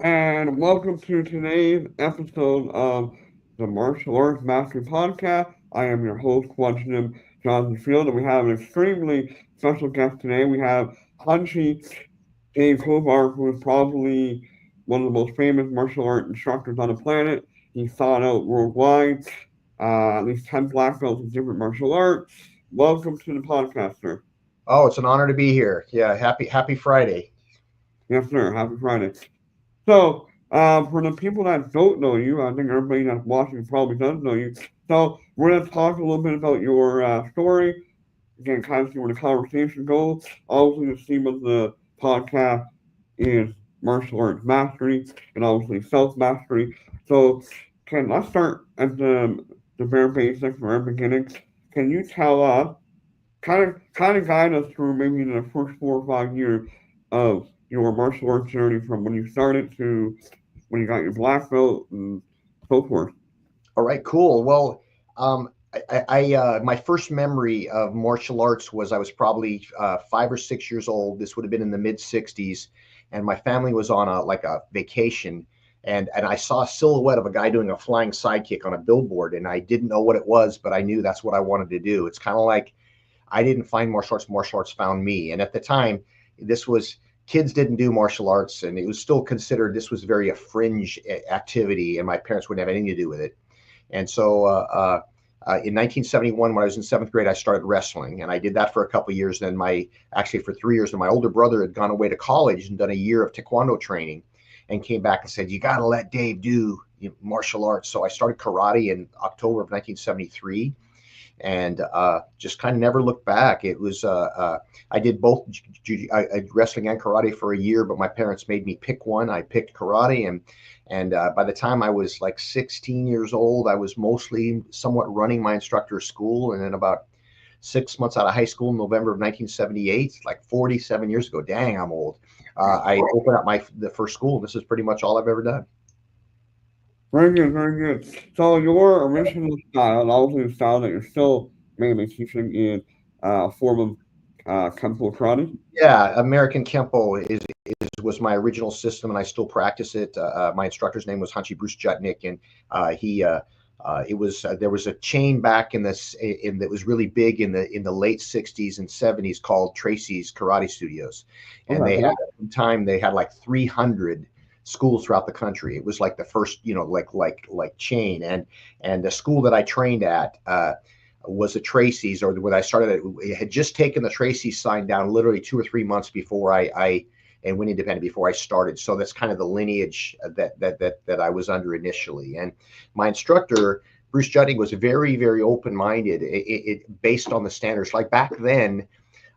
and welcome to today's episode of the Martial Arts Mastery Podcast. I am your host, Quantum Jonathan Field, and we have an extremely special guest today. We have Hanshi Kovar, who is probably one of the most famous martial art instructors on the planet. He's sought out worldwide, at least 10 black belts in different martial arts. Welcome to the podcast, sir. Oh, it's an honor to be here. Yeah, happy Friday. Yes, sir. Happy Friday. For the people that don't know you, I think everybody that's watching probably does know you. So, we're going to talk a little bit about your story, again, kind of see where the conversation goes. Obviously, the theme of the podcast is martial arts mastery and obviously self mastery. So, let's start at the bare basics, the very beginning. Can you tell us, kind of guide us through maybe the first 4 or 5 years of your martial arts journey from when you started to when you got your black belt and so forth. All right, cool. Well, my first memory of martial arts was I was probably 5 or 6 years old. This would have been in the mid '60s, and my family was on a vacation, and I saw a silhouette of a guy doing a flying sidekick on a billboard, and I didn't know what it was, but I knew that's what I wanted to do. It's kind of like I didn't find martial arts found me. And at the time, this was kids didn't do martial arts, and it was still considered this was very a fringe activity, and my parents wouldn't have anything to do with it. And so in 1971, when I was in seventh grade, I started wrestling, and I did that for a couple of years. Then actually for 3 years, and my older brother had gone away to college and done a year of Taekwondo training, and came back and said, "You got to let Dave do martial arts." So I started karate in October of 1973, and just kind of never looked back. It was I did both wrestling and karate for a year, but my parents made me pick one. I picked karate, and by the time I was like 16 years old, I was mostly somewhat running my instructor's school. And then about 6 months out of high school, in November of 1978, like 47 years ago. Dang, I'm old. I opened up the first school. This is pretty much all I've ever done. Very good, very good. So your original style, and obviously the style that you're still mainly teaching is a form of Kempo karate. Yeah, American Kempo was my original system, and I still practice it. My instructor's name was Hanshi Bruce Jutnik, and he it was there was a chain back in that was really big in the late '60s and '70s called Tracy's Karate Studios, and Okay. they had at the time they had like 300 schools throughout the country. It was like the first like chain, and the school that I trained at. Was a Tracy's, or when I started, it had just taken the Tracy's sign down literally 2 or 3 months before I and went independent before I started. So that's kind of the lineage that I was under initially. And my instructor, Bruce Juding, was very open minded. It based on the standards. Like back then,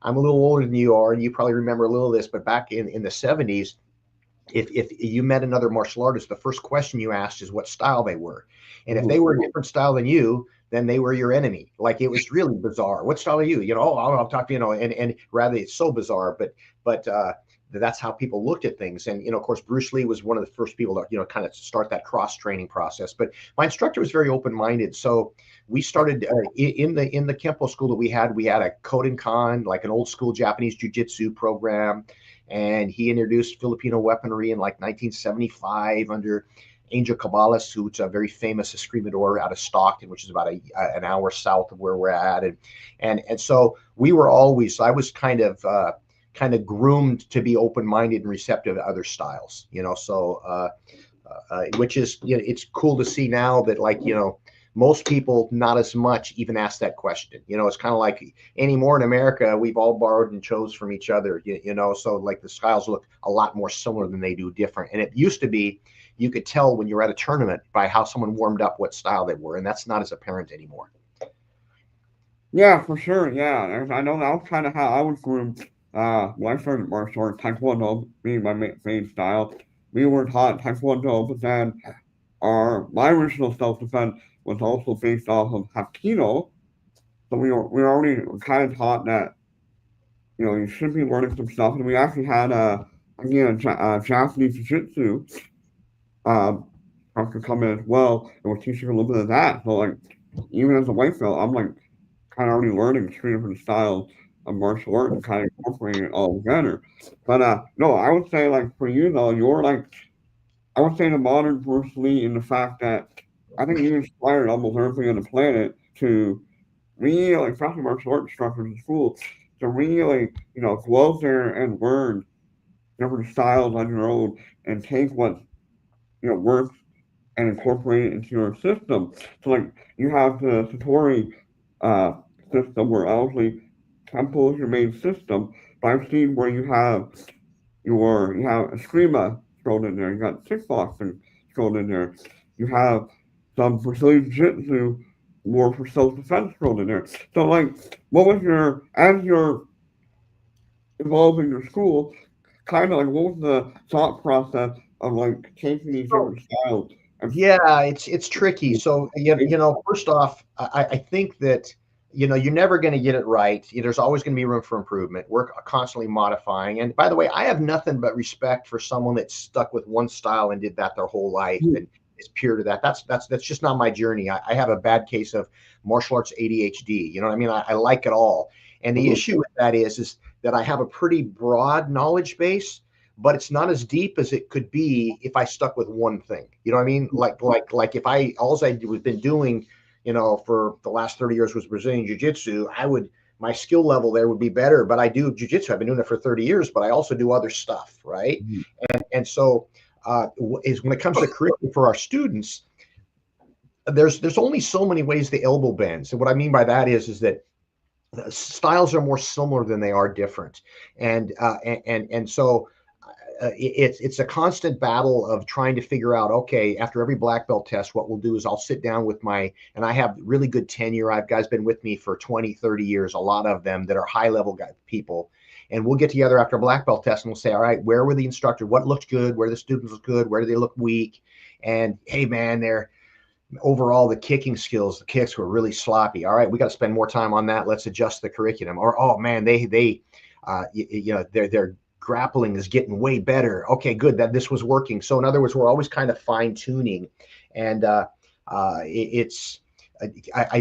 I'm a little older than you are, and you probably remember a little of this, but back in the '70s, if you met another martial artist, the first question you asked is what style they were. And if they Mhm. were a different style than you, then they were your enemy. Like it was really bizarre. What style are you? Oh, I'll talk to and rather it's so bizarre, but that's how people looked at things. And of course, Bruce Lee was one of the first people to kind of start that cross training process. But my instructor was very open minded, so we started in the Kempo school that we had a Kodokan, like an old school Japanese jiu-jitsu program, and he introduced Filipino weaponry in like 1975 under Angel Cabalas, who's a very famous escrimador out of Stockton, which is about an hour south of where we're at, and so we were always. I was kind of groomed to be open minded and receptive to other styles, So which is it's cool to see now that most people not as much even ask that question. It's kind of like anymore in America, we've all borrowed and chose from each other, so like the styles look a lot more similar than they do different. And it used to be you could tell when you're at a tournament by how someone warmed up what style they were, and that's not as apparent anymore. Yeah, for sure. Yeah, and I know that was kind of how I was groomed. When I started martial arts, Taekwondo being my main style. We were taught Taekwondo, but then my original self defense was also based off of Hapkido. So we were already kind of taught that you should be learning some stuff, and we actually had again Japanese jiu-jitsu um to come in as well, and we're teaching a little bit of that. So like even as a white belt, I'm like kind of already learning three different styles of martial arts and kind of incorporating it all together. But no, I would say like for you though, you're like I would say the modern Bruce Lee in the fact that I think he inspired almost everybody on the planet to really, like, especially martial arts instructors in school, to really, go out there and learn different styles on your own and take what, works and incorporate it into your system. So, like, you have the Satori uh, system where obviously tempo is your main system, but I've seen where you have eskrima thrown in there, you got kickboxing thrown in there, you have some Brazilian jiu-jitsu more for self-defense thrown in there. So, like, what was as you're evolving your school, kind of like, what was the thought process of, like, taking these So different styles and yeah, it's tricky. So first off, I think that you're never going to get it right. There's always going to be room for improvement. We're constantly modifying. And by the way, I have nothing but respect for someone that's stuck with one style and did that their whole life and is pure to that. That's just not my journey. I have a bad case of martial arts ADHD. You know what I mean? I like it all. And the issue with that is that I have a pretty broad knowledge base, but it's not as deep as it could be if I stuck with one thing. You know what I mean? Like if all I was been doing, for the last 30 years was Brazilian Jiu-Jitsu, my skill level there would be better. But I do Jiu-Jitsu. I've been doing it for 30 years, but I also do other stuff, right? Mhm. And so is when it comes to curriculum for our students, there's only so many ways the elbow bends. And what I mean by that is that styles are more similar than they are different. And so it's a constant battle of trying to figure out, okay, after every black belt test, what we'll do is I'll sit down with and I have really good tenure. I've guys been with me for 20, 30 years, a lot of them that are high level people. And we'll get together after a black belt test and we'll say, all right, where were the instructor? What looked good? Where the students look good? Where do they look weak? And hey, man, overall the kicking skills, the kicks were really sloppy. All right, we got to spend more time on that. Let's adjust the curriculum. Or oh man, their grappling is getting way better. Okay, good, that this was working. So in other words, we're always kind of fine tuning, and it's I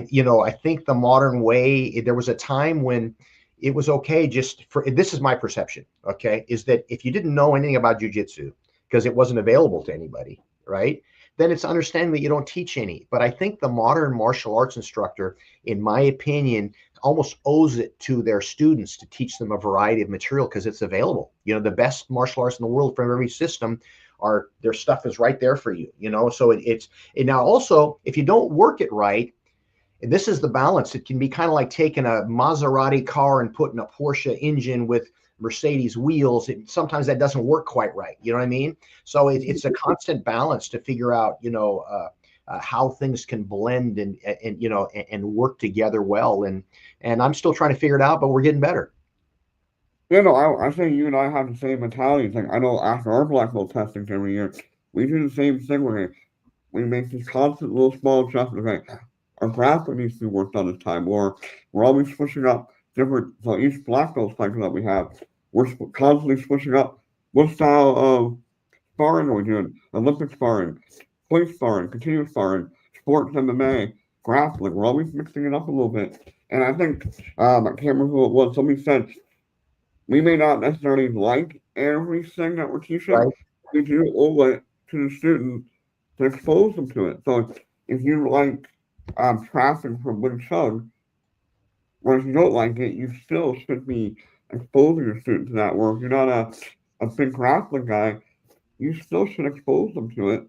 think the modern way, there was a time when it was okay just for, this is my perception, okay, is that if you didn't know anything about jiu-jitsu because it wasn't available to anybody, right, then it's understanding that you don't teach any. But I think the modern martial arts instructor, in my opinion, almost owes it to their students to teach them a variety of material because it's available. The best martial arts in the world from every system their stuff is right there for you. So it's now also, if you don't work it right, and this is the balance, it can be kind of like taking a Maserati car and putting a Porsche engine with Mercedes wheels. Sometimes that doesn't work quite right. You know what I mean? So it's a constant balance to figure out, how things can blend and work together well. And I'm still trying to figure it out, but we're getting better. I think you and I have the same mentality. It's like, I know after our black belt testing every year, we do the same thing where we make these constant little small adjustments. Like, our grappling needs to be worked on this time, or we're always switching up different. So each black belt cycle that we have, we're constantly switching up what style of sparring are we doing? Olympic sparring, point sparring, continuous sparring, sports MMA, grappling. We're always mixing it up a little bit. And I think, I can't remember who it was, somebody said, we may not necessarily like everything that we're teaching. Right. We do owe it to the student to expose them to it. So if you like traffic from Wing Chun, or if you don't like it, you still should be exposing your student to that. Or if you're not a big grappling guy, you still should expose them to it.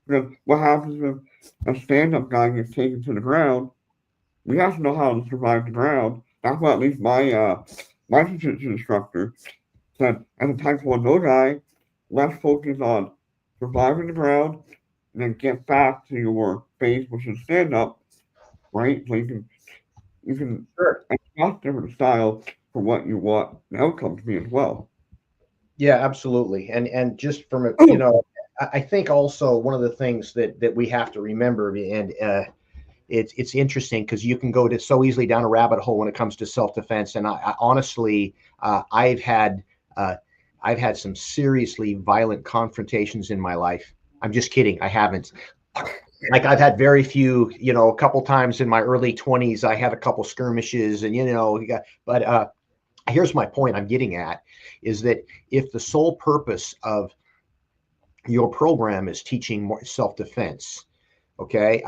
Because what happens if a stand-up guy gets taken to the ground? We have to know how to survive the ground. That's what at least my jiu-jitsu instructor said. As a Taekwondo guy, let's focus on surviving the ground and then get back to your base, which is stand-up, right? So you can Sure. adjust different styles for what you want the outcome to be as well. Yeah, absolutely. And just from I think also one of the things that we have to remember, and it's interesting because you can go to so easily down a rabbit hole when it comes to self-defense. And I honestly, uh, I've had some seriously violent confrontations in my life. I'm just kidding. I haven't. Like I've had very few, a couple times in my early 20s, I had a couple skirmishes and, but here's my point I'm getting at is that if the sole purpose of your program is teaching more self-defense, okay,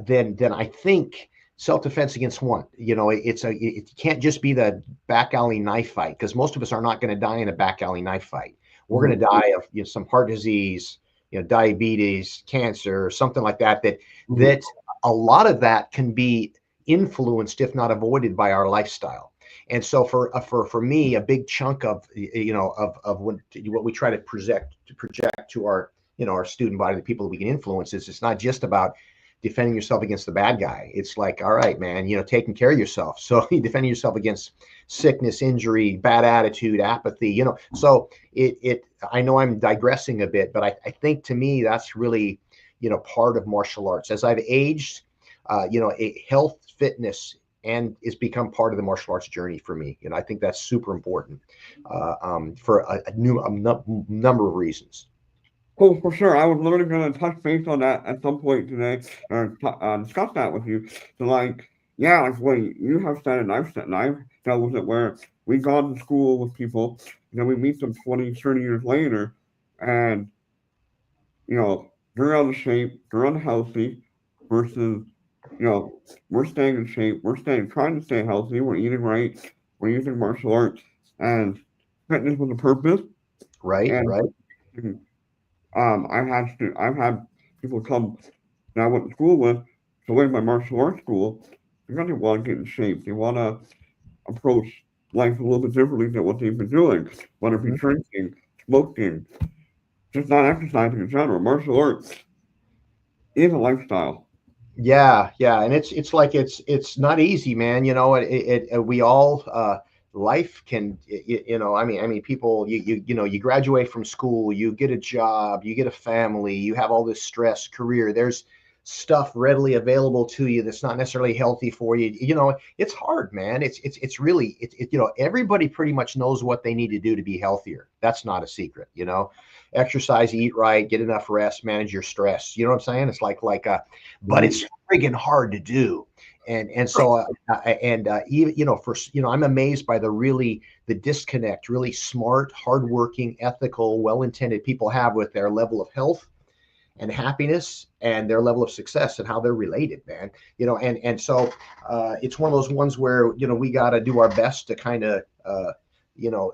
then I think self-defense against one, it can't just be the back alley knife fight, because most of us are not going to die in a back alley knife fight. We're going to die of some heart disease, diabetes, cancer, something like that. That a lot of that can be influenced, if not avoided, by our lifestyle. And so for me, a big chunk of what we try to project to our our student body, the people that we can influence, is it's not just about defending yourself against the bad guy. It's like, all right, man, taking care of yourself. So defending yourself against sickness, injury, bad attitude, apathy. So it I know I'm digressing a bit, but I think to me that's really part of martial arts. As I've aged, health, fitness, and it's become part of the martial arts journey for me. I think that's super important for a number of reasons. Oh, for sure. I was literally going to touch base on that at some point today, or discuss that with you. So, like, yeah, like what you have said, and I've said, and I've dealt with it, where we gone to school with people, we meet them 20, 30 years later, and, they're out of shape, they're unhealthy, versus, we're staying in shape, trying to stay healthy, we're eating right, we're using martial arts, and fitness with a purpose, Right, and right. I've had people come that I went to school with to learn my martial arts school because they want to get in shape. They want to approach life a little bit differently than what they've been doing, whether it be Mhm. drinking, smoking, just not exercising in general. Martial arts is a lifestyle. Yeah, and it's like it's not easy, man. We all life can I mean people, you graduate from school, you get a job, you get a family, you have all this stress, career. There's stuff readily available to you that's not necessarily healthy for you. It's hard, man. It's really everybody pretty much knows what they need to do to be healthier. That's not a secret. Exercise, eat right, get enough rest, manage your stress. You know what I'm saying? It's but Mhm. it's friggin' hard to do. And so even for I'm amazed by the disconnect really smart, hardworking, ethical, well-intended people have with their level of health and happiness and their level of success and how they're related, man. And so it's one of those ones where we got to do our best to kind of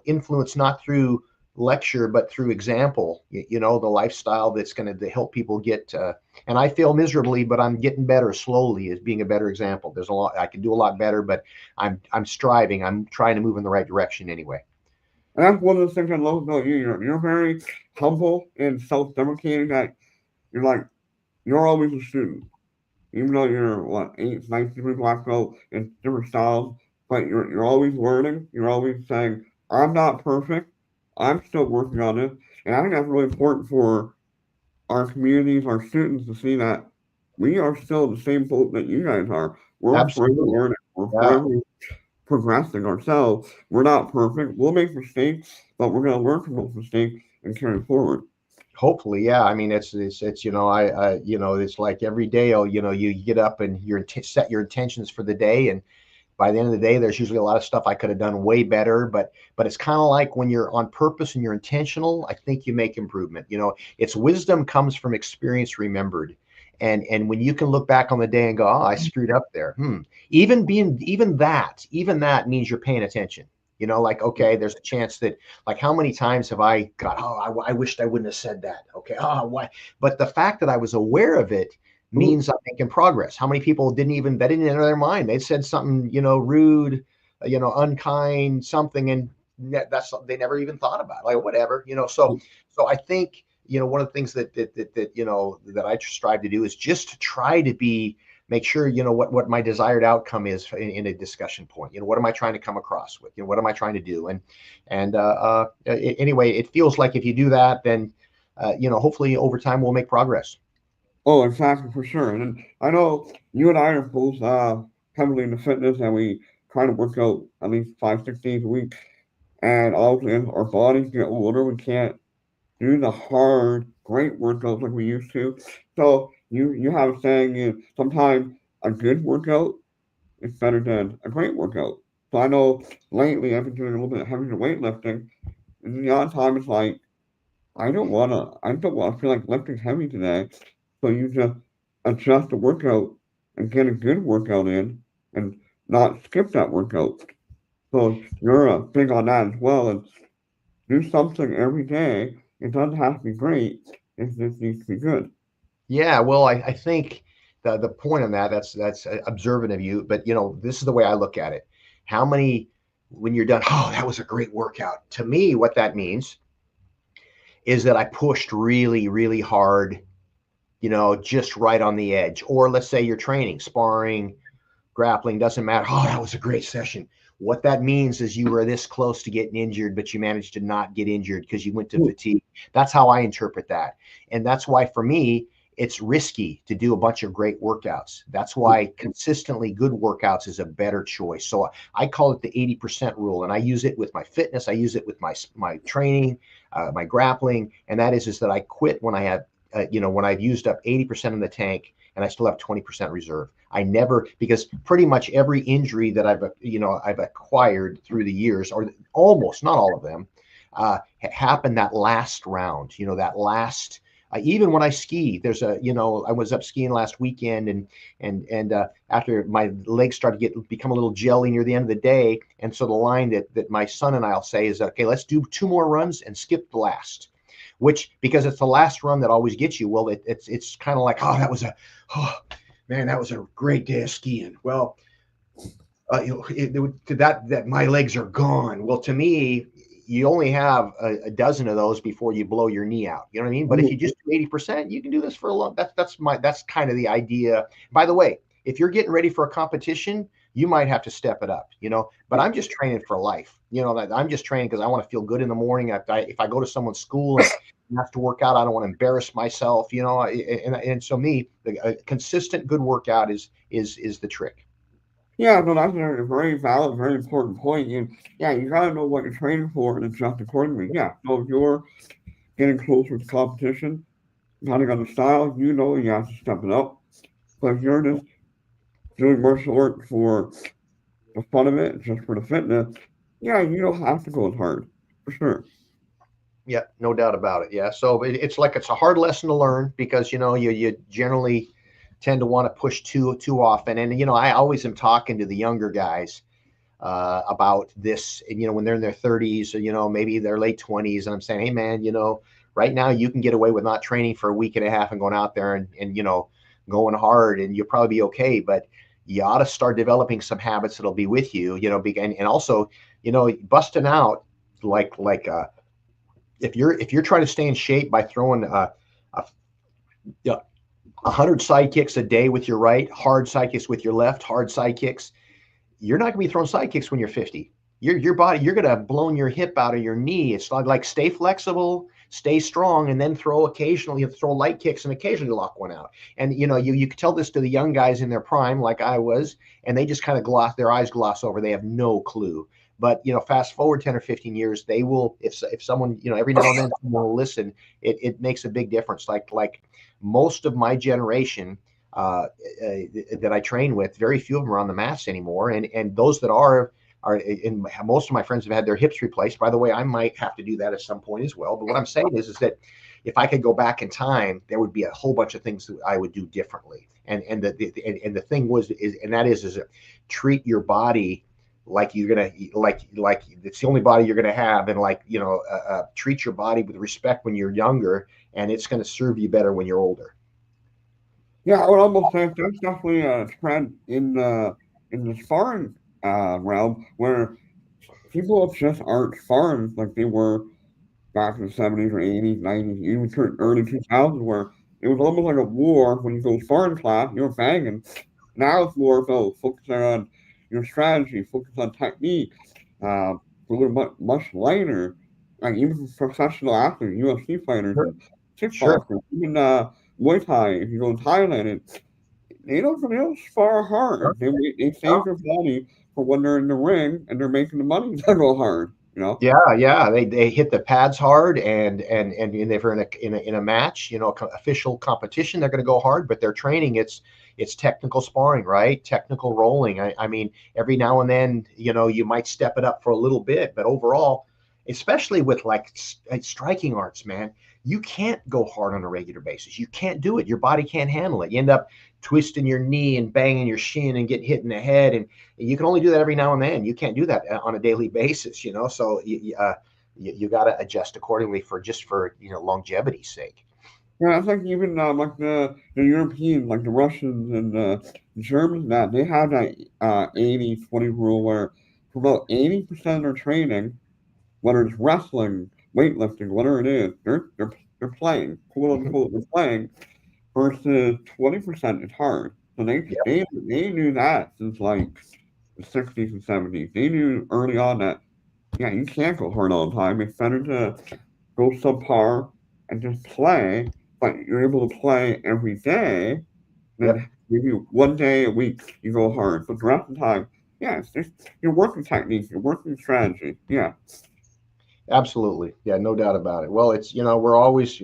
influence, not through lecture but through example, the lifestyle that's going to help people get and I fail miserably, but I'm getting better slowly as being a better example. There's a lot I can do a lot better, but I'm striving. I'm trying to move in the right direction anyway. And that's one of the things I love about you. You're very humble and self-deprecating. That you're like you're always a student. Even though you're what 8, 9 black belt in different styles, but you're always learning. You're always saying, "I'm not perfect. I'm still working on it," and I think that's really important for our communities, our students to see that we are still in the same boat that you guys are. We're forever Absolutely. learning. We're Yeah. forever progressing ourselves. We're not perfect. We'll make mistakes, but we're going to learn from those mistakes and carry forward. Hopefully, yeah. I mean, it's it's like every day, you get up and set your intentions for the day, and by the end of the day, there's usually a lot of stuff I could have done way better. But it's kind of like when you're on purpose and you're intentional, I think you make improvement. It's wisdom comes from experience remembered. And when you can look back on the day and go, oh, I screwed up there. Even that means you're paying attention. Like, okay, there's a chance that, like, how many times have I got, oh, I wished I wouldn't have said that. Okay. Oh, why? But the fact that I was aware of it means I'm making progress. How many people that didn't enter their mind? They said something, rude, unkind, something, and that's something they never even thought about. Like, whatever. So I think, one of the things that I strive to do is just to try to make sure what my desired outcome is in a discussion point. What am I trying to come across with? What am I trying to do? Anyway, it feels like if you do that, then hopefully over time we'll make progress. Oh, exactly, for sure. And then I know you and I are both heavily into fitness, and we try to work out at least 5, 6 days a week. And obviously, as our bodies get older, we can't do the hard, great workouts like we used to. So you have a saying, sometimes a good workout is better than a great workout. So I know lately I've been doing a little bit of heavier weightlifting, and the odd time it's like I don't wanna feel like lifting heavy today. So you just adjust the workout and get a good workout in and not skip that workout. So you're big on that as well and do something every day. It doesn't have to be great. It just needs to be good. Yeah, well, I think the point on that's observant of you, but this is the way I look at it. How many when you're done, oh, that was a great workout. To me, what that means is that I pushed really, really hard, just right on the edge. Or let's say you're training, sparring, grappling, doesn't matter. Oh, that was a great session. What that means is you were this close to getting injured, but you managed to not get injured because you went to fatigue. That's how I interpret that. And that's why for me, it's risky to do a bunch of great workouts. That's why consistently good workouts is a better choice. So I call it the 80% rule, and I use it with my fitness. I use it with my training, my grappling, and that is that I quit when I have when I've used up 80% of the tank and I still have 20% reserve. I never, because pretty much every injury that I've acquired through the years, or almost not all of them, happened that last round. That last. Even when I ski, there's I was up skiing last weekend, and after my legs started to become a little jelly near the end of the day, and so the line that my son and I'll say is, okay, let's do 2 more runs and skip the last. Which, because it's the last run that always gets you. Well, it's kind of like, oh, that was a great day of skiing. Well, that my legs are gone. Well, to me, you only have a dozen of those before you blow your knee out. You know what I mean? But if you just do 80%, you can do this for a long. That's kind of the idea. By the way, if you're getting ready for a competition, you might have to step it up. But I'm just training for life. I'm just training because I want to feel good in the morning. If I go to someone's school and have to work out, I don't want to embarrass myself. And so a consistent good workout is the trick. Yeah, no, that's a very valid, very important point. Yeah, you gotta know what you're training for and adjust accordingly. Yeah, so if you're getting closer to competition, depending on the style, you have to step it up. But if you're just doing martial arts for the fun of it, just for the fitness, yeah, you don't have to go as hard, for sure. Yeah, no doubt about it. Yeah. So it's like it's a hard lesson to learn because you generally tend to want to push too often. And I always am talking to the younger guys about this. And when they're in their 30s, or maybe their late 20s, and I'm saying, hey man, right now you can get away with not training for a week and a half and going out there and going hard, and you'll probably be okay. But you ought to start developing some habits that'll be with you. And also busting out like if you're trying to stay in shape by throwing a, yeah, 100 side kicks a day with your right, hard side kicks with your left, hard side kicks, you're not going to be throwing side kicks when you're 50. Your body, you're going to have blown your hip out of your knee. It's like stay flexible, stay strong, and then throw light kicks and occasionally lock one out. And you could tell this to the young guys in their prime, like I was, and they just kind of their eyes gloss over. They have no clue. But fast forward 10 or 15 years, they will. If someone every now and then someone will listen, it makes a big difference. Like most of my generation that I train with, very few of them are on the mats anymore, and those that are. And most of my friends have had their hips replaced. By the way, I might have to do that at some point as well. But what I'm saying is that if I could go back in time, there would be a whole bunch of things that I would do differently. And the thing is treat your body like you're gonna like it's the only body you're gonna have, and treat your body with respect when you're younger, and it's gonna serve you better when you're older. Yeah, I would almost say there's definitely a trend in the sparring realm where people just aren't sparring like they were back in the 70s or 80s, 90s, even early 2000s, where it was almost like a war when you go sparring class, you're banging. Now it's more about focusing on your strategy, focus on technique, a little much lighter. Like even professional athletes, UFC fighters, Sure. and Sure. kickboxers, even Muay Thai, if you go to Thailand, they don't spar hard. They save their body for when they're in the ring and they're making the money to go hard. Yeah. They hit the pads hard, and if they're in a match, official competition, they're going to go hard. But their training, it's technical sparring, right? Technical rolling. I mean, every now and then, you might step it up for a little bit, but overall, especially with like striking arts, man, you can't go hard on a regular basis. You can't do it. Your body can't handle it. You end up twisting your knee and banging your shin and getting hit in the head. And you can only do that every now and then. You can't do that on a daily basis, So you got to adjust accordingly for longevity's sake. Yeah, it's like even like the Europeans, like the Russians and the Germans, that they have that 80-20 rule where for about 80% of their training, whether it's wrestling, weightlifting, whatever it is, they're playing, quote unquote, they're playing, versus 20% is hard. So Yep. they knew that since like the 60s and 70s. They knew early on that yeah, you can't go hard all the time. It's better to go subpar and just play, but you're able to play every day. Yep. Then maybe one day a week you go hard, but the rest of the time, yeah, it's just you're working technique, you're working strategy. Yeah, Absolutely. Yeah, no doubt about it. Well, it's, we're always,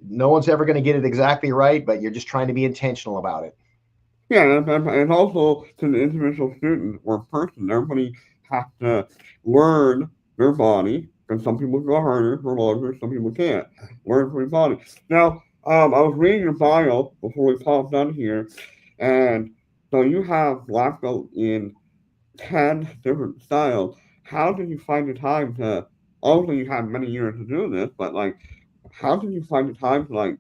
no one's ever going to get it exactly right, but you're just trying to be intentional about it. yeah, and also to the individual student or person, everybody has to learn their body. And some people go harder for longer, some people can't learn for their body. Now, I was reading your bio before we popped on here, and so you have black belt in 10 different styles. How did you find the time to? Obviously, you had many years to do this, but like, how did you find the time to like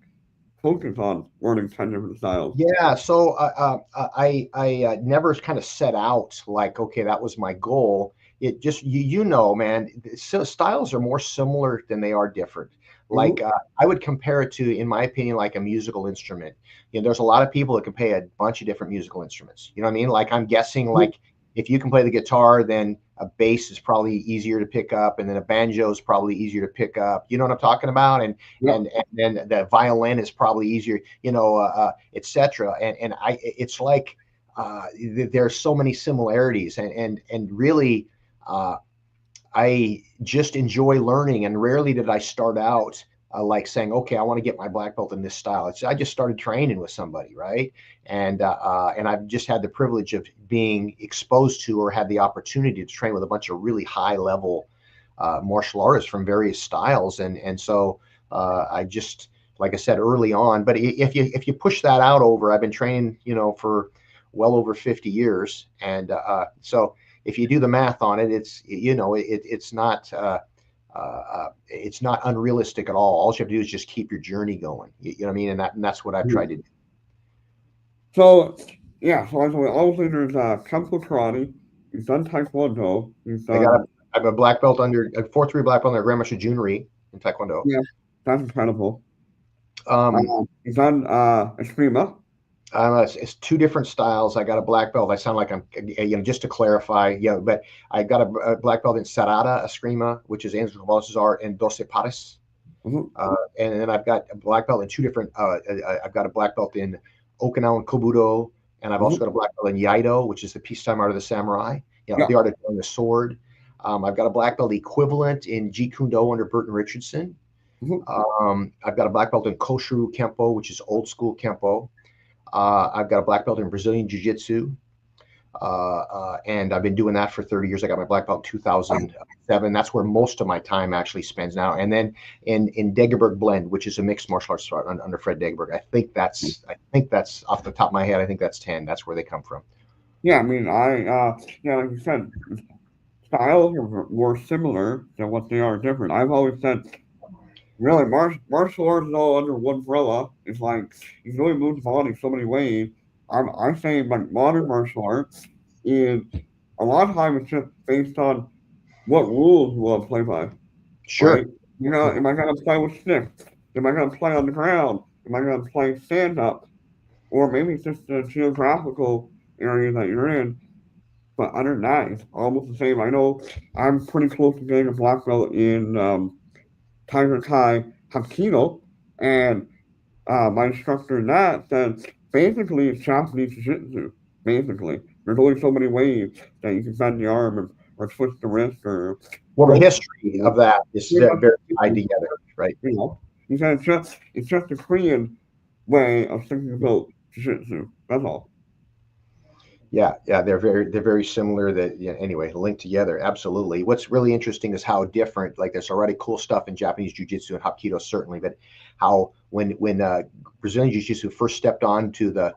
focus on learning 10 different styles? Yeah, so I never kind of set out like, okay, that was my goal. It just man, so styles are more similar than they are different. Hmm. Like I would compare it to, in my opinion, like a musical instrument. There's a lot of people that can play a bunch of different musical instruments. You know what I mean? Like I'm guessing, like if you can play the guitar, then a bass is probably easier to pick up, and then a banjo is probably easier to pick up. You know what I'm talking about? And Yeah. and then the violin is probably easier, etc. And it's like there's so many similarities, and really, uh, I just enjoy learning. And rarely did I start out like saying, okay, I want to get my black belt in this style. I just started training with somebody, right? And I've just had the privilege of being exposed to or had the opportunity to train with a bunch of really high level martial artists from various styles, and so I just, like I said early on. But if you push that out over, I've been training, for well over 50 years, and so if you do the math on it, it's not unrealistic at all. All you have to do is just keep your journey going. You know what I mean? And that's what I've tried to do. So, yeah, so obviously there's Kung Fu Karate, you've done Taekwondo, you've I got a, done, I have a black belt under a 4-3 black belt under Grandmaster Junior in Taekwondo. yeah, that's incredible. Um, You've done Eskrima. it's two different styles. I got a black belt. I sound like I'm, just to clarify, but I got a black belt in Sarada Eskrima, which is Angel Caballos art, and Doce Pares. Mm-hmm. And then I've got a black belt in two different. I've got a black belt in Okinawan Kobudo, and I've also got a black belt in Yaido, which is the peacetime art of the samurai. Yeah. The art of drawing the sword. I've got a black belt equivalent in Jeet Kune Do under Burton Richardson. I've got a black belt in Koshiro Kempo, which is old school Kempo. I've got a black belt in Brazilian Jiu-Jitsu. And I've been doing that for 30 years. I got my black belt in 2007. That's where most of my time actually spends now. And then in Degerberg Blend, which is a mixed martial arts art under Fred Degerberg. I think that's off the top of my head. I think that's 10. That's where they come from. Yeah, I mean, yeah, like you said, styles are more similar than what they are different. I've always said, really, martial arts is all under one umbrella. It's like, you can really move the body so many ways. I say, like, modern martial arts is, a lot of time it's just based on what rules you want to play by, Sure. right? Am I going to play with sticks? Am I going to play on the ground? Am I going to play stand up? Or maybe it's just the geographical area that you're in. But other than that, it's almost the same. I know I'm pretty close to getting a black belt in Tiger Kai Hapkido, and my instructor in that said basically it's Japanese Jiu-Jitsu. Basically, there's only so many ways that you can bend the arm or twist the wrist or. Well, the history of that is very tied together, right? He said it's just a Korean way of thinking about Jiu-Jitsu. That's all. Yeah, they're very similar. That yeah, anyway, linked together. Absolutely. What's really interesting is how different. Like there's already cool stuff in Japanese jiu-jitsu and Hapkido certainly, but how when Brazilian jiu-jitsu first stepped onto the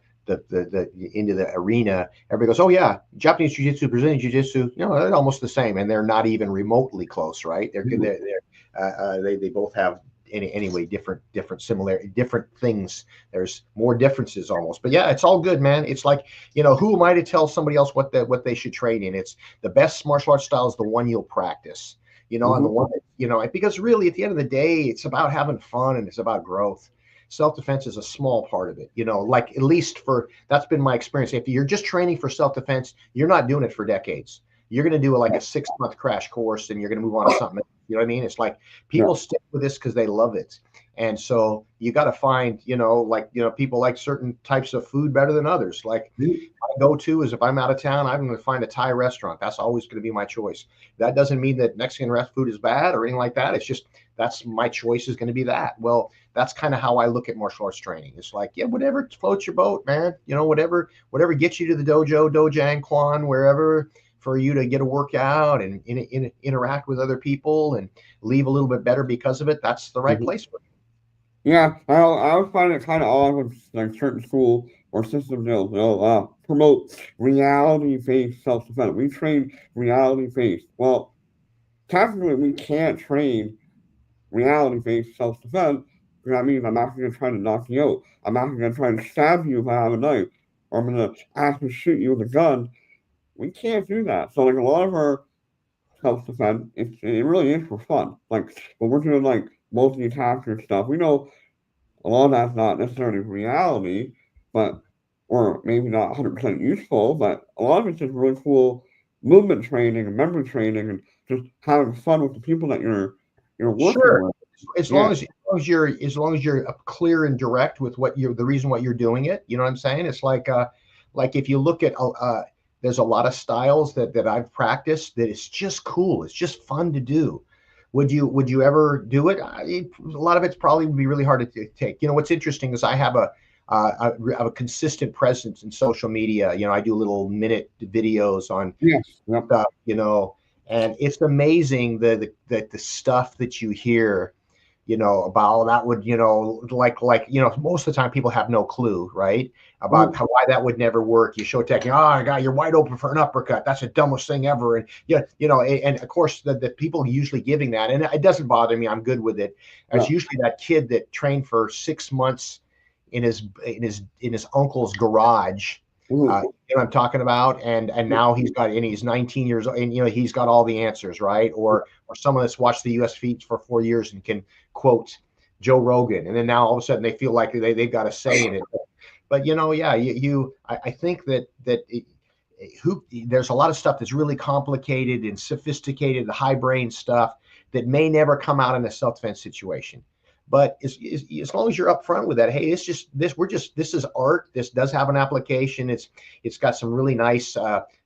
into the arena, everybody goes, oh yeah, Japanese jiu-jitsu, Brazilian jiu-jitsu, they're almost the same, and they're not even remotely close, right? They both have anyway different similar different things. There's more differences almost, but yeah, it's all good, man. It's like, who am I to tell somebody else what they should train in? It's the best martial arts style is the one you'll practice, and the one that, because really at the end of the day, it's about having fun and it's about growth. Self-defense is a small part of it, like at least that's been my experience. If you're just training for self-defense, you're not doing it for decades. You're going to do like a 6-month crash course and you're going to move on to something. You know what I mean? It's like people stick with this because they love it. And so you got to find, people like certain types of food better than others. Like my go-to is if I'm out of town, I'm going to find a Thai restaurant. That's always going to be my choice. That doesn't mean that Mexican food is bad or anything like that. It's just, that's my choice is going to be that. Well, that's kind of how I look at martial arts training. It's like, yeah, whatever floats your boat, man. Whatever gets you to the dojo, dojang, kwan, wherever, for you to get a workout and interact with other people and leave a little bit better because of it. That's the right place for you. Yeah, I always find it kind of odd when like certain school or systems promote reality-based self-defense. We train reality-based. Well, technically, we can't train reality-based self-defense because that means I'm actually going to try to knock you out. I'm actually going to try and stab you if I have a knife, or I'm going to actually shoot you with a gun. We can't do that. So like a lot of our self-defense, it really is for fun. Like when we're doing like multi-attack and stuff, we know a lot of that's not necessarily reality, but or maybe not 100% useful, but a lot of it's just really cool movement training and memory training and just having fun with the people that you're working Sure. with. As Yeah. long as you're clear and direct with the reason why you're doing it, you know what I'm saying? It's like if you look at there's a lot of styles that I've practiced that it's just cool. It's just fun to do. Would you ever do it? A lot of it's probably would be really hard to take. What's interesting is I have a consistent presence in social media. I do little minute videos on Yes. Yep. stuff, and it's amazing the stuff that you hear, about that would, most of the time people have no clue, right? About why that would never work. You show technique, oh, God, you're wide open for an uppercut. That's the dumbest thing ever. And and of course the people usually giving that, and it doesn't bother me. I'm good with it. It's usually that kid that trained for 6 months in his uncle's garage. I'm talking about, and now he's 19 years old, and he's got all the answers, right? Or someone that's watched the U.S. feeds for 4 years and can quote Joe Rogan, and then now all of a sudden they feel like they've got a say in it. But I think that there's a lot of stuff that's really complicated and sophisticated, the high brain stuff that may never come out in a self-defense situation. But as long as you're upfront with that, hey, it's just this. This is art. This does have an application. It's got some really nice.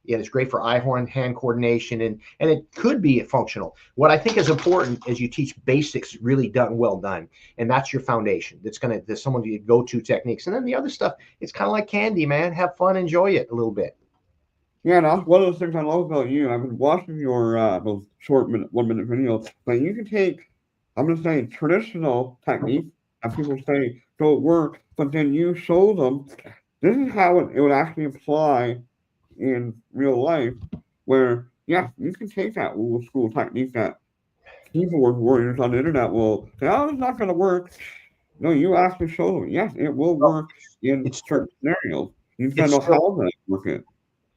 It's great for eye-hand coordination, and it could be functional. What I think is important is you teach basics really well done, and that's your foundation. There's someone to go to techniques, and then the other stuff. It's kind of like candy, man. Have fun, enjoy it a little bit. Yeah, that's one of the things I love about you. I've been watching your those short 1 minute videos, but you can take, I'm gonna say, traditional techniques and people say don't work, but then you show them this is how it would actually apply in real life. Where yeah, you can take that old school technique that keyboard warriors on the internet will say, oh, it's not gonna work. No, you actually show them, yes, it will work in It's certain scenarios. You just gotta it's know how to work it.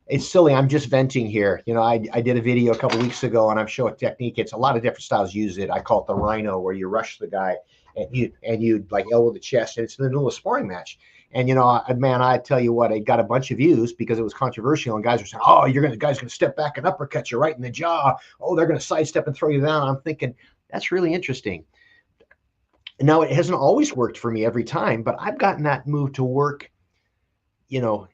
It's silly. I'm just venting here. I did a video a couple weeks ago and I'm showing a technique. It's a lot of different styles use it. I call it the rhino, where you rush the guy and you like elbow the chest, and it's in the middle of a sparring match. And man, I tell you what, it got a bunch of views because it was controversial, and guys were saying, "Oh, guy's gonna step back and uppercut you right in the jaw. Oh, they're gonna sidestep and throw you down." I'm thinking that's really interesting. Now, it hasn't always worked for me every time, but I've gotten that move to work, you know,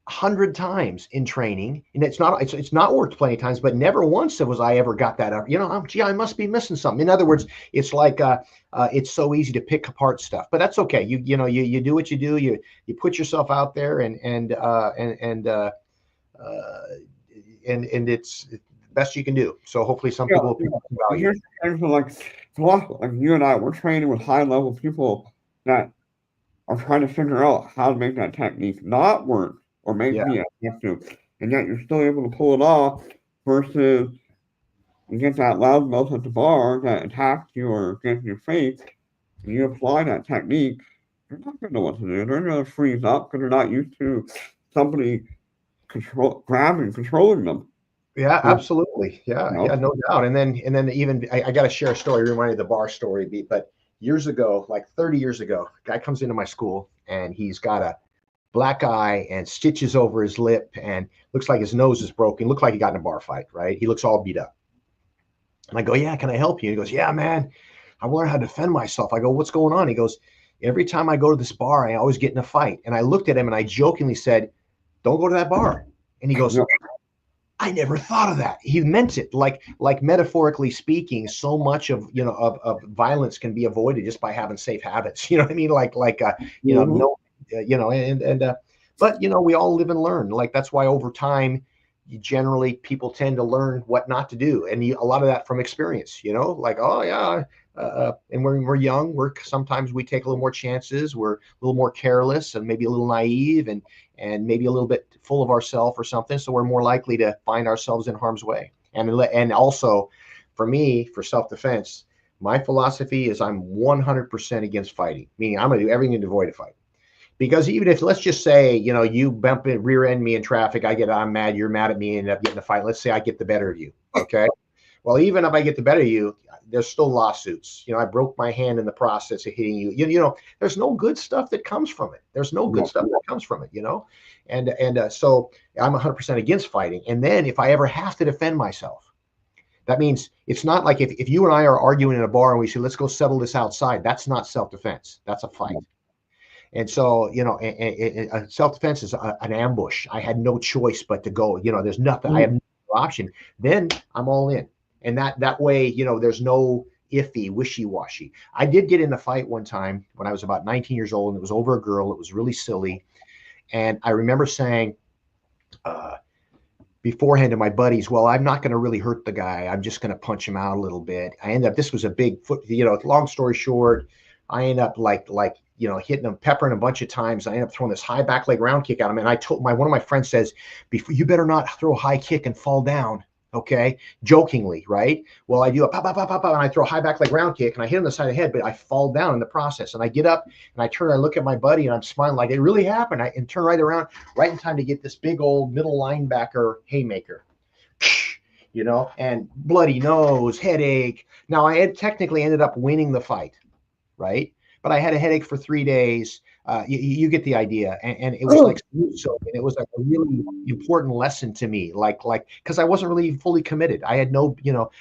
100 times in training, and it's not worked plenty of times, but never once was I ever got that up. Gee, I must be missing something. In other words, it's like it's so easy to pick apart stuff, but that's okay. You do what you do. You put yourself out there, and uh, and it's the best you can do. So hopefully some Yeah, people will pick yeah. up some And value. here's the thing, so like, like you and I, we're training with high level people that are trying to figure out how to make that technique not work or make Yeah, me effective, and yet you're still able to pull it off versus you get that loudmouth at the bar that attacks you or gets in your face, and you apply that technique, they're not going to know what to do. They're going to freeze up because they're not used to somebody grabbing, controlling them. yeah, So, absolutely. you Yeah, know, yeah, no doubt. And then even I got to share a story. Reminded the bar story, but years ago, like 30 years ago, a guy comes into my school and he's got a black eye and stitches over his lip and looks like his nose is broken. Looked like he got in a bar fight, right? He looks all beat up. And I go, yeah, can I help you? He goes, yeah, man, I learned how to defend myself. I go, what's going on? He goes, every time I go to this bar, I always get in a fight. And I looked at him and I jokingly said, don't go to that bar. And he goes, you I never thought of that. He meant it, like metaphorically speaking. So much of of violence can be avoided just by having safe habits. You know what I mean? know, No, but we all live and learn. Like that's why over time, generally people tend to learn what not to do, and a lot of that from experience. Like oh yeah, and when we're young, sometimes we take a little more chances. We're a little more careless and maybe a little naive, and maybe a little bit full of ourselves or something. So we're more likely to find ourselves in harm's way. And also, for me, for self-defense, my philosophy is I'm 100% against fighting, meaning I'm going to do everything to avoid a fight. Because even if, let's just say, you bump it, rear end me in traffic, I'm mad, you're mad at me, and end up getting a fight. Let's say I get the better of you. Okay. Well, even if I get the better of you, there's still lawsuits. I broke my hand in the process of hitting you. There's no good stuff that comes from it. There's no good stuff that comes from it. And so I'm 100% against fighting. And then if I ever have to defend myself, that means it's not like if you and I are arguing in a bar and we say, let's go settle this outside. That's not self-defense. That's a fight. And so, self-defense is an ambush. I had no choice but to go. There's nothing. I have no option. Then I'm all in. And that way, there's no iffy, wishy-washy. I did get in a fight one time when I was about 19 years old, and it was over a girl. It was really silly. And I remember saying beforehand to my buddies, well, I'm not going to really hurt the guy. I'm just going to punch him out a little bit. This was a big foot, long story short, I end up hitting him, peppering a bunch of times. I end up throwing this high back leg round kick at him. And I told one of my friends says, you better not throw a high kick and fall down. Okay. Jokingly. Right. Well, I do a pop, pop, pop, pop, pop, and I throw a high back leg round kick and I hit him the side of the head, but I fall down in the process. And I get up and I turn, I look at my buddy and I'm smiling like it really happened. And turn right around right in time to get this big old middle linebacker haymaker, and bloody nose, headache. Now I had technically ended up winning the fight. Right. But I had a headache for 3 days. You get the idea. And it was like, so, and it was like a really important lesson to me, because I wasn't really fully committed. I had no,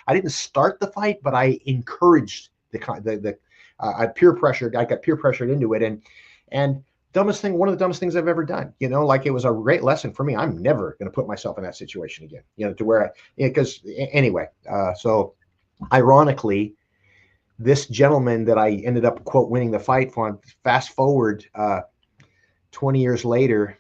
I didn't start the fight, but I encouraged I peer pressured. I got peer pressured into it. And one of the dumbest things I've ever done, it was a great lesson for me. I'm never going to put myself in that situation again, to where because anyway, so ironically, this gentleman that I ended up quote winning the fight for, fast forward 20 years later,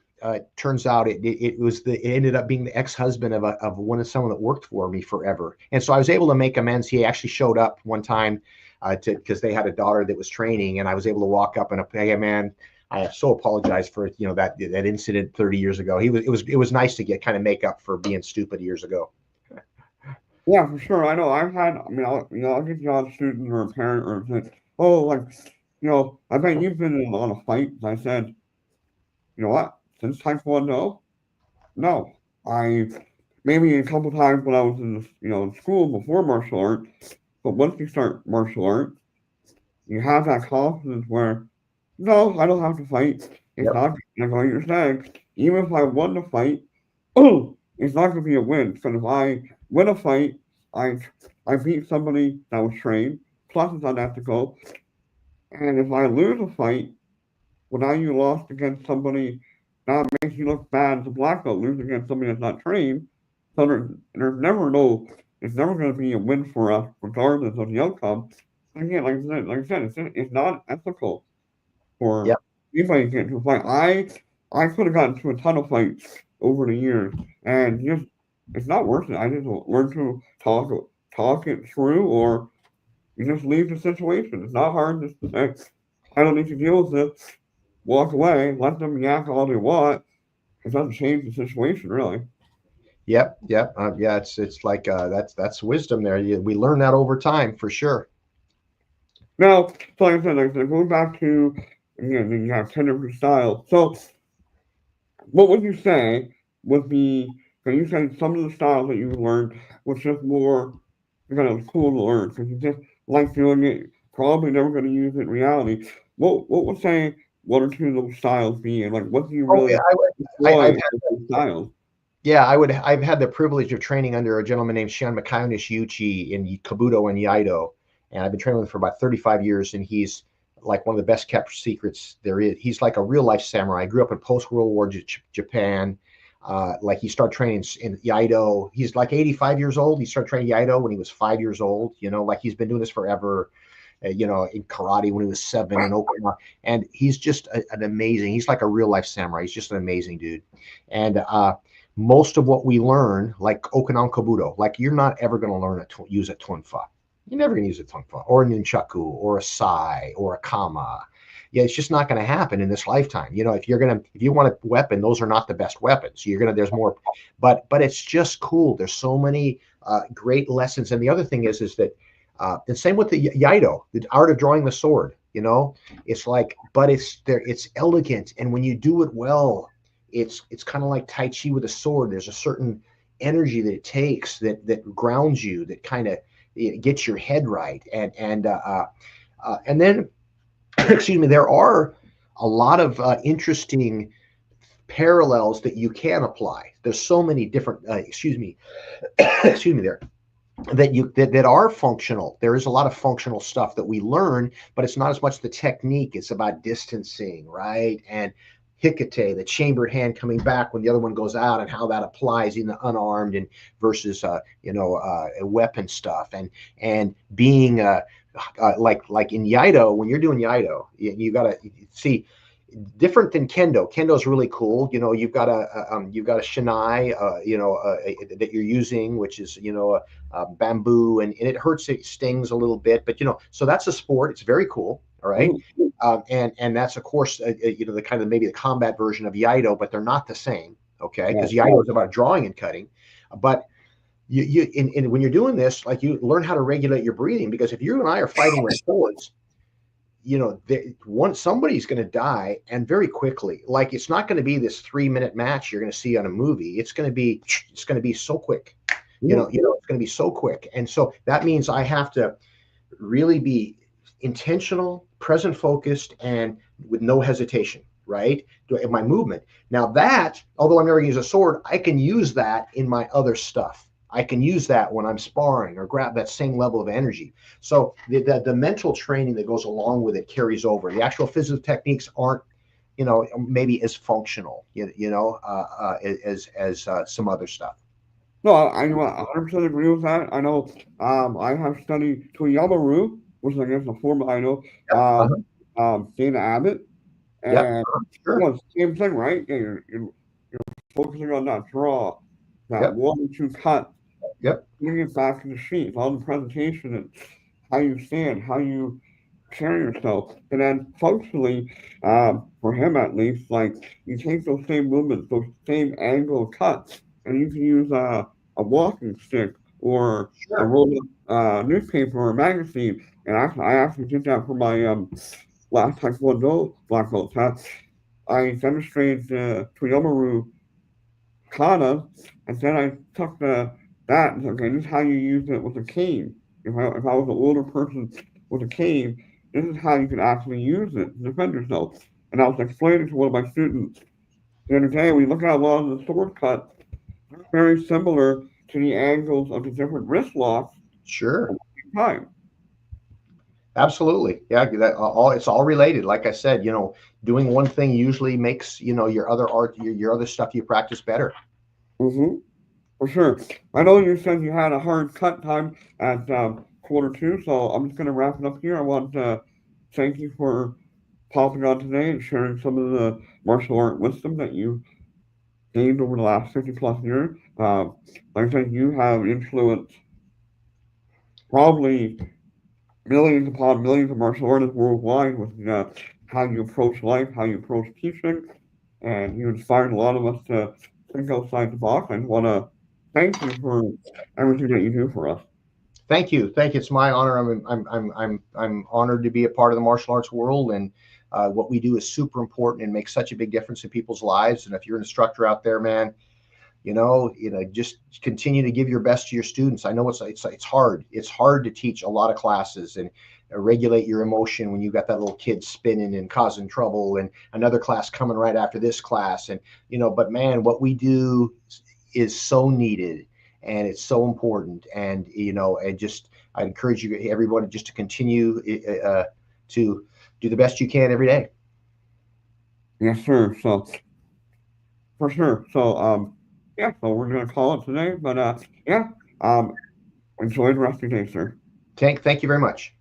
turns out it ended up being the ex-husband of someone that worked for me forever. And so I was able to make amends. He actually showed up one time because they had a daughter that was training, and I was able to walk up and hey man, I so apologize for that incident 30 years ago. It was nice to get kind of make up for being stupid years ago. yeah, for sure. I know. I'll get you on a student or a parent or say, oh, I bet you've been in a lot of fights. I said, you know what? Since Taekwondo, no. I maybe a couple times when I was in school before martial arts, but once you start martial arts, you have that confidence where, no, I don't have to fight. It's Yep. not like what you're saying. Even if I won the fight, oh, it's not going to be a win. Because if I win a fight, I I beat somebody that was trained. Plus, it's unethical. And if I lose a fight, well, now you lost against somebody that makes you look bad as a black belt, lose against somebody that's not trained. So there's never no, it's never going to be a win for us, regardless of the outcome. Again, like I said, it's not ethical for Yep. anybody to get into a fight. I could have gotten into a ton of fights over the years, and just it's not worth it. I just learn to talk it through, or you just leave the situation. It's not hard. Just to say, I don't need to deal with it. Walk away. Let them yak all they want. It doesn't change the situation really. Yep, yep, yeah. It's like that's wisdom there. We learn that over time for sure. Now, so like I said, going back to again, you have 10 different styles. So, what would you say would be? Can you say some of the styles that you learned was just more kind of cool to learn because you just like doing it? Probably never going to use it in reality. What would say one or two of those styles be, and like what do you Oh, yeah, really I, enjoy I've with those styles? Yeah, I've had the privilege of training under a gentleman named Shan Makayonish Yuchi in Kabuto and Iaido, and I've been training with him for about 35 years, and he's like one of the best kept secrets there is. He's like a real life samurai. I grew up in post World War Japan. Like he started training in Iaido. He's like 85 years old. He started training Iaido when he was 5 years old. You know, like he's been doing this forever. You know, in karate when he was 7 in Okinawa, and he's just an amazing. He's like a real life samurai. He's just an amazing dude, and most of what we learn, like Okinawan Kabuto, like you're not ever going to learn use a tonfa. You're never going to use a tonfa or a nunchaku or a sai or a kama. Yeah, it's just not going to happen in this lifetime. You know, if you want a weapon, those are not the best weapons. There's more, but it's just cool. There's so many great lessons. And the other thing is that, the same with the Iaido, the art of drawing the sword. You know, it's like, but it's there. It's elegant, and when you do it well, it's kind of like Tai Chi with a sword. There's a certain energy that it takes that grounds you, that kind of gets your head right, and then excuse me, there are a lot of interesting parallels that you can apply. There's so many different excuse me excuse me there that are functional. There is a lot of functional stuff that we learn, but it's not as much the technique. It's about distancing, right? And hikate, the chambered hand coming back when the other one goes out, and how that applies in the unarmed and versus weapon stuff, and being like in Iaido, when you're doing Iaido, you gotta see different than kendo. Kendo is really cool. You know, you've got a shinai, that you're using, which is bamboo, and it hurts, it stings a little bit, but so that's a sport. It's very cool. All right, and that's of course the kind of maybe the combat version of Iaido, but they're not the same. Okay, because Iaido is about drawing and cutting, but when you're doing this, like, you learn how to regulate your breathing, because if you and I are fighting with swords, somebody's going to die, and very quickly. Like, it's not going to be this 3-minute match you're going to see on a movie. It's going to be so quick. It's going to be so quick, and so that means I have to really be intentional, present, focused, and with no hesitation. Right, in my movement. Now that, although I'm never going to use a sword, I can use that in my other stuff. I can use that when I'm sparring, or grab that same level of energy. So the mental training that goes along with it carries over. The actual physical techniques aren't, maybe as functional, as some other stuff. No, I 100% agree with that. I know I have studied Toyamaru, which is, I guess, a form I know, Yep. Dana Abbott, Yep. and Sure. same thing, right? Yeah, you're focusing on that draw, that Yep. 1 2 cut, Yep. putting it back in the sheet, all the presentation, and how you stand, how you carry yourself. And then functionally, for him at least, like, you take those same movements, those same angle cuts, and you can use a walking stick or a Sure. roll of newspaper or magazine. And I actually did that for my last Taekwondo black belt test. I demonstrated the Toyomaru kata, and then I took that and said, okay, this is how you use it with a cane. If I was an older person with a cane, this is how you can actually use it to defend yourself. And I was explaining to one of my students the other day, we look at a lot of the sword cuts, they're very similar to the angles of the different wrist locks at Sure. the same time. Absolutely. Yeah. It's all related. Like I said, doing one thing usually makes, your other art, your other stuff you practice better. Mm-hmm. For sure. I know you said you had a hard cut time at quarter 2, so I'm just going to wrap it up here. I want to thank you for popping on today and sharing some of the martial art wisdom that you gained over the last 50 plus years. Like I said, you have influenced probably millions upon millions of martial artists worldwide with how you approach life, how you approach teaching, and you inspired a lot of us to think outside the box. I want to thank you for everything that you do for us. Thank you, thank you. It's my honor. I'm honored to be a part of the martial arts world, and what we do is super important and makes such a big difference in people's lives. And if you're an instructor out there, man, just continue to give your best to your students. I know it's hard. It's hard to teach a lot of classes and regulate your emotion when you've got that little kid spinning and causing trouble, and another class coming right after this class. And but man, what we do is so needed, and it's so important. And I encourage you, everyone, just to continue to do the best you can every day. Yes, sir. So for sure. So yeah. So we're gonna call it today. But yeah. Enjoy the rest of your day, sir. Thank you very much.